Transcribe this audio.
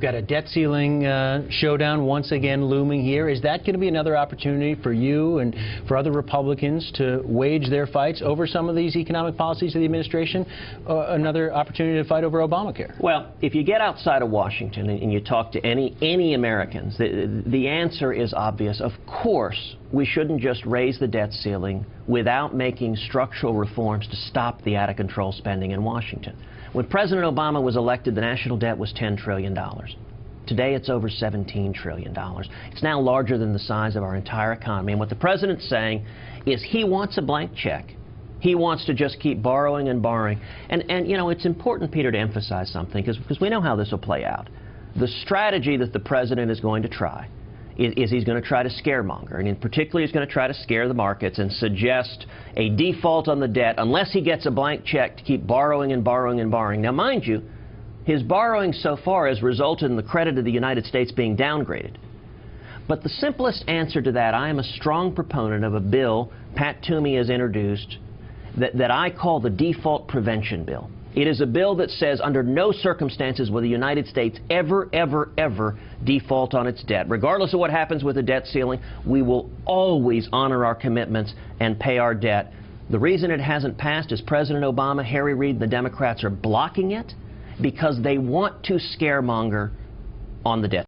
We've got a debt ceiling showdown once again looming here. Is that going to be another opportunity for you and for other Republicans to wage their fights over some of these economic policies of the administration? Another opportunity to fight over Obamacare? Well, if you get outside of Washington and you talk to any Americans, the answer is obvious. Of course, we shouldn't just raise the debt ceiling without making structural reforms to stop the out-of-control spending in Washington. When President Obama was elected, the national debt was $10 trillion. Today, it's over $17 trillion. It's now larger than the size of our entire economy. And what the president's saying is he wants a blank check. He wants to just keep borrowing and borrowing. And you know, it's important, Peter, to emphasize something, because we know how this will play out. The strategy that the president is going to try is he's going to try to scaremonger, and in particular he's going to try to scare the markets and suggest a default on the debt unless he gets a blank check to keep borrowing and borrowing and borrowing. Now, mind you, his borrowing so far has resulted in the credit of the United States being downgraded. But the simplest answer to that, I am a strong proponent of a bill Pat Toomey has introduced that I call the Default Prevention Bill. It is a bill that says under no circumstances will the United States ever default on its debt. Regardless of what happens with the debt ceiling, we will always honor our commitments and pay our debt. The reason it hasn't passed is President Obama, Harry Reid, and the Democrats are blocking it because they want to scaremonger on the debt.